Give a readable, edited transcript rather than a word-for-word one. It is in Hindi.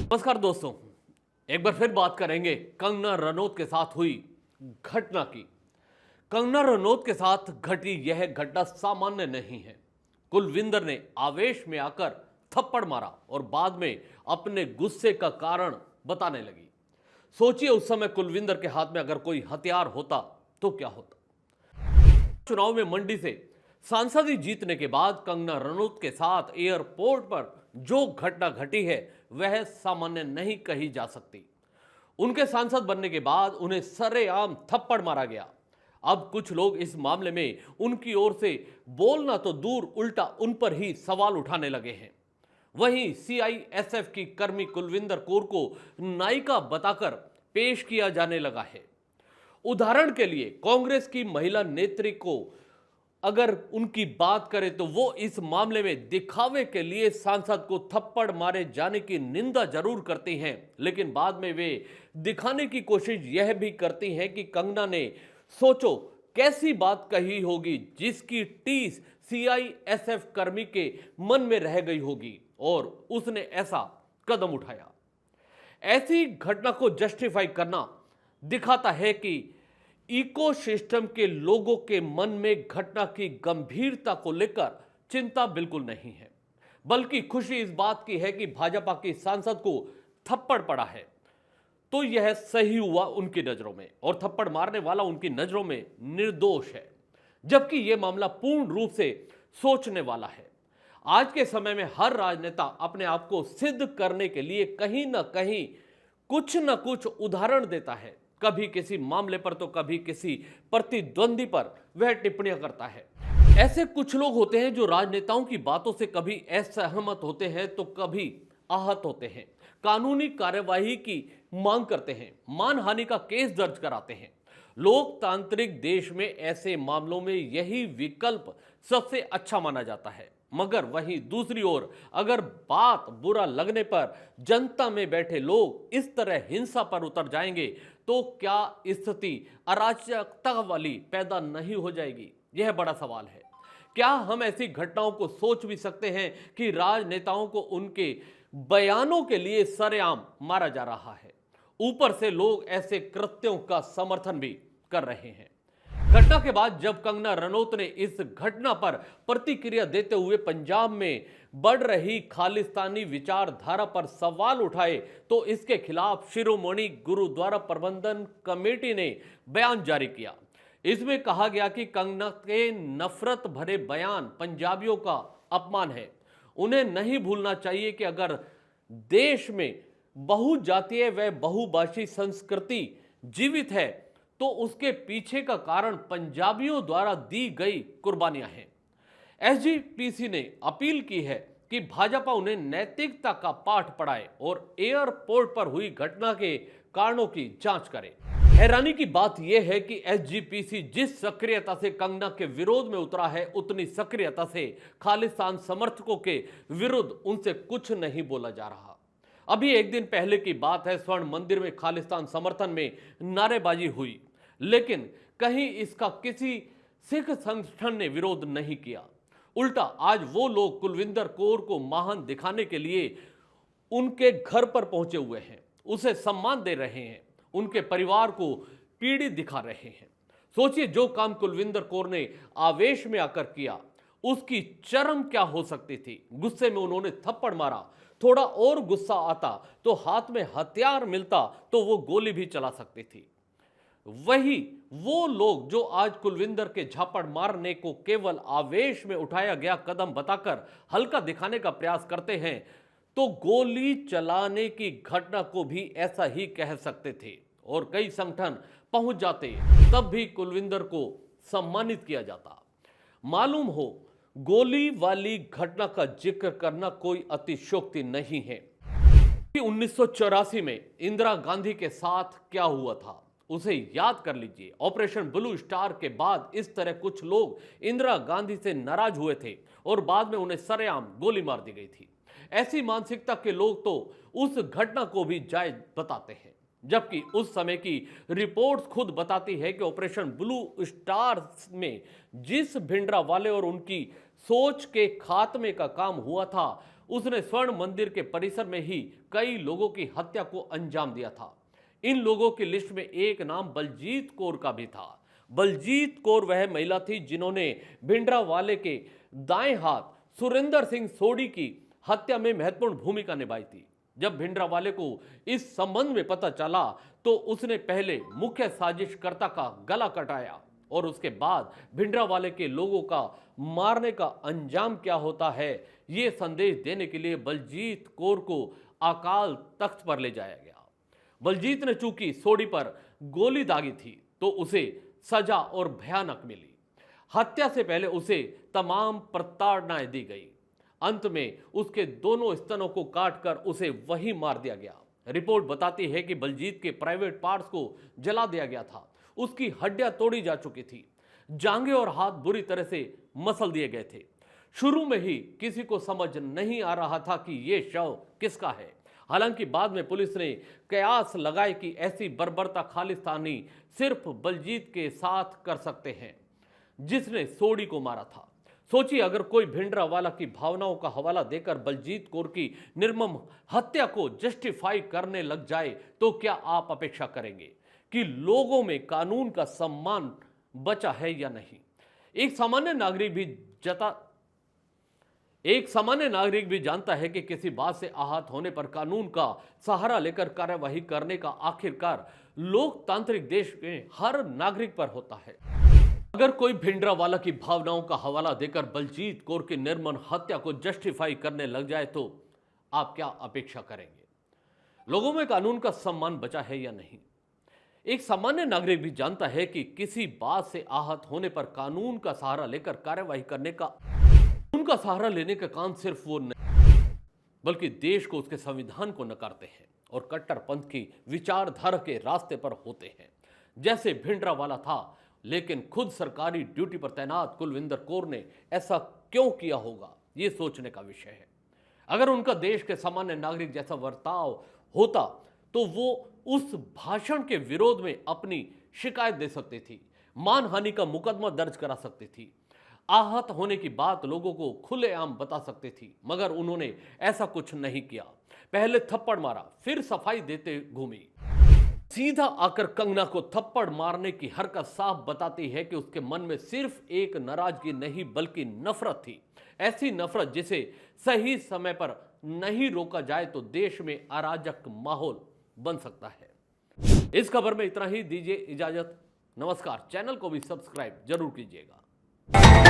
नमस्कार दोस्तों, एक बार फिर बात करेंगे कंगना रनौत के साथ हुई घटना की। कंगना रनौत के साथ घटी यह घटना सामान्य नहीं है। कुलविंदर ने आवेश में आकर थप्पड़ मारा और बाद में अपने गुस्से का कारण बताने लगी। सोचिए उस समय कुलविंदर के हाथ में अगर कोई हथियार होता तो क्या होता। चुनाव में मंडी से सांसदी जीतने के बाद कंगना रनौत के साथ एयरपोर्ट पर जो घटना घटी है वह सामान्य नहीं कही जा सकती। उनके सांसद बनने के बाद उन्हें सरेआम थप्पड़ मारा गया। अब कुछ लोग इस मामले में उनकी ओर से बोलना तो दूर उल्टा उन पर ही सवाल उठाने लगे हैं। वहीं सीआईएसएफ की कर्मी कुलविंदर कौर को नायिका बताकर पेश किया जाने लगा है। उदाहरण के लिए कांग्रेस की महिला नेत्री को अगर उनकी बात करें तो वो इस मामले में दिखावे के लिए सांसद को थप्पड़ मारे जाने की निंदा जरूर करती हैं, लेकिन बाद में वे दिखाने की कोशिश यह भी करती हैं कि कंगना ने सोचो कैसी बात कही होगी जिसकी टीस सीआईएसएफ कर्मी के मन में रह गई होगी और उसने ऐसा कदम उठाया। ऐसी घटना को जस्टिफाई करना दिखाता है कि इकोसिस्टम के लोगों के मन में घटना की गंभीरता को लेकर चिंता बिल्कुल नहीं है, बल्कि खुशी इस बात की है कि भाजपा की सांसद को थप्पड़ पड़ा है तो यह सही हुआ उनकी नजरों में और थप्पड़ मारने वाला उनकी नजरों में निर्दोष है, जबकि यह मामला पूर्ण रूप से सोचने वाला है। आज के समय में हर राजनेता अपने आप को सिद्ध करने के लिए कहीं ना कहीं कुछ न कुछ उदाहरण देता है। कभी किसी मामले पर तो कभी किसी प्रतिद्वंदी पर वह टिप्पणियां करता है। ऐसे कुछ लोग होते हैं जो राजनेताओं की बातों से कभी असहमत होते हैं तो कभी आहत होते हैं, कानूनी कार्यवाही की मांग करते हैं, मानहानि का केस दर्ज कराते हैं। लोकतांत्रिक देश में ऐसे मामलों में यही विकल्प सबसे अच्छा माना जाता है। मगर वहीं दूसरी ओर अगर बात बुरा लगने पर जनता में बैठे लोग इस तरह हिंसा पर उतर जाएंगे तो क्या स्थिति अराजकता वाली पैदा नहीं हो जाएगी? यह बड़ा सवाल है। क्या हम ऐसी घटनाओं को सोच भी सकते हैं कि राजनेताओं को उनके बयानों के लिए सरेआम मारा जा रहा है, ऊपर से लोग ऐसे कृत्यों का समर्थन भी कर रहे हैं। घटना के बाद जब कंगना रनौत ने इस घटना पर प्रतिक्रिया देते हुए पंजाब में बढ़ रही खालिस्तानी विचारधारा पर सवाल उठाए तो इसके खिलाफ शिरोमणि गुरुद्वारा प्रबंधन कमेटी ने बयान जारी किया। इसमें कहा गया कि कंगना के नफरत भरे बयान पंजाबियों का अपमान है। उन्हें नहीं भूलना चाहिए कि अगर देश में बहुजातीय व बहुभाषी संस्कृति जीवित है तो उसके पीछे का कारण पंजाबियों द्वारा दी गई कुर्बानियां हैं। एसजीपीसी ने अपील की है कि भाजपा उन्हें नैतिकता का पाठ पढ़ाए और एयरपोर्ट पर हुई घटना के कारणों की जांच करे। हैरानी की बात यह है कि एसजीपीसी जिस सक्रियता से कंगना के विरोध में उतरा है उतनी सक्रियता से खालिस्तान समर्थकों के विरुद्ध उनसे कुछ नहीं बोला जा रहा। अभी एक दिन पहले की बात है, स्वर्ण मंदिर में खालिस्तान समर्थन में नारेबाजी हुई, लेकिन कहीं इसका किसी सिख संगठन ने विरोध नहीं किया। उल्टा आज वो लोग कुलविंदर कौर को महान दिखाने के लिए उनके घर पर पहुंचे हुए हैं, उसे सम्मान दे रहे हैं, उनके परिवार को पीड़ित दिखा रहे हैं। सोचिए जो काम कुलविंदर कौर ने आवेश में आकर किया उसकी चरम क्या हो सकती थी। गुस्से में उन्होंने थप्पड़ मारा, थोड़ा और गुस्सा आता तो हाथ में हथियार मिलता तो वो गोली भी चला सकती थी। वही वो लोग जो आज कुलविंदर के झापड़ मारने को केवल आवेश में उठाया गया कदम बताकर हल्का दिखाने का प्रयास करते हैं तो गोली चलाने की घटना को भी ऐसा ही कह सकते थे और कई संगठन पहुंच जाते, तब भी कुलविंदर को सम्मानित किया जाता। मालूम हो गोली वाली घटना का जिक्र करना कोई अतिशयोक्ति नहीं है। 1984 में इंदिरा गांधी के साथ क्या हुआ था उसे याद कर लीजिए। ऑपरेशन ब्लू स्टार के बाद इस तरह कुछ लोग इंदिरा गांधी से नाराज हुए थे और बाद में उन्हें सरेआम गोली मार दी गई थी। ऐसी मानसिकता के लोग तो उस घटना को भी जायज बताते हैं, जबकि उस समय की रिपोर्ट्स खुद बताती है कि ऑपरेशन ब्लू स्टार में जिस भिंडरा वाले और उनकी सोच के खात्मे का काम हुआ था उसने स्वर्ण मंदिर के परिसर में ही कई लोगों की हत्या को अंजाम दिया था। इन लोगों की लिस्ट में एक नाम बलजीत कौर का भी था। बलजीत कौर वह महिला थी जिन्होंने भिंडरावाले के दाएं हाथ सुरेंद्र सिंह सोडी की हत्या में महत्वपूर्ण भूमिका निभाई थी। जब भिंडरावाले को इस संबंध में पता चला तो उसने पहले मुख्य साजिशकर्ता का गला कटाया और उसके बाद भिंडरावाले के लोगों का मारने का अंजाम क्या होता है, यह संदेश देने के लिए बलजीत कौर को अकाल तख्त पर ले जाया गया। बलजीत ने चूंकि सोडी पर गोली दागी थी तो उसे सजा और भयानक मिली। हत्या से पहले उसे तमाम प्रताड़नाएं दी गई। अंत में उसके दोनों स्तनों को काटकर उसे वहीं मार दिया गया। रिपोर्ट बताती है कि बलजीत के प्राइवेट पार्ट्स को जला दिया गया था। उसकी हड्डियां तोड़ी जा चुकी थी। जांघें और हाथ बुरी तरह से मसल दिए गए थे। शुरू में ही किसी को समझ नहीं आ रहा था कि यह शव किसका है। हालांकि बाद में पुलिस ने कयास लगाए कि ऐसी बर्बरता खालिस्तानी सिर्फ बलजीत के साथ कर सकते हैं जिसने सोडी को मारा था। सोचिए, अगर कोई भिंडरावाला की भावनाओं का हवाला देकर बलजीत कौर की निर्मम हत्या को जस्टिफाई करने लग जाए तो क्या आप अपेक्षा करेंगे कि लोगों में कानून का सम्मान बचा है या नहीं। एक सामान्य नागरिक भी जानता है कि किसी बात से आहत होने पर कानून का सहारा लेकर कार्यवाही करने का आखिरकार लोकतांत्रिक देश में हर नागरिक पर होता है। अगर कोई भिंडरावाला की भावनाओं का हवाला देकर बलजीत कौर की निर्मम हत्या को जस्टिफाई करने लग जाए तो आप क्या अपेक्षा करेंगे। लोगों में कानून का सम्मान बचा है या नहीं। एक सामान्य नागरिक भी जानता है कि किसी बात से आहत होने पर कानून का सहारा लेकर कार्यवाही करने का उनका सहारा लेने का काम सिर्फ वो नहीं बल्कि देश को, उसके संविधान को नकारते हैं और कट्टरपंथ की विचारधारा के रास्ते पर होते हैं। जैसे भिंडरावाला था, लेकिन खुद सरकारी ड्यूटी पर तैनात कुलविंदर कौर ने ऐसा क्यों किया होगा, यह सोचने का विषय है। अगर उनका देश के सामान्य नागरिक जैसा बर्ताव होता तो वो उस भाषण के विरोध में अपनी शिकायत दे सकती थी, मानहानि का मुकदमा दर्ज करा सकती थी, आहत होने की बात लोगों को खुलेआम बता सकती थी। मगर उन्होंने ऐसा कुछ नहीं किया। पहले थप्पड़ मारा, फिर सफाई देते घूमी। सीधा आकर कंगना को थप्पड़ मारने की हरकत साफ बताती है कि उसके मन में सिर्फ एक नाराजगी नहीं बल्कि नफरत थी। ऐसी नफरत जिसे सही समय पर नहीं रोका जाए तो देश में अराजक माहौल बन सकता है। इस खबर में इतना ही। दीजिए इजाजत। नमस्कार। चैनल को भी सब्सक्राइब जरूर कीजिएगा।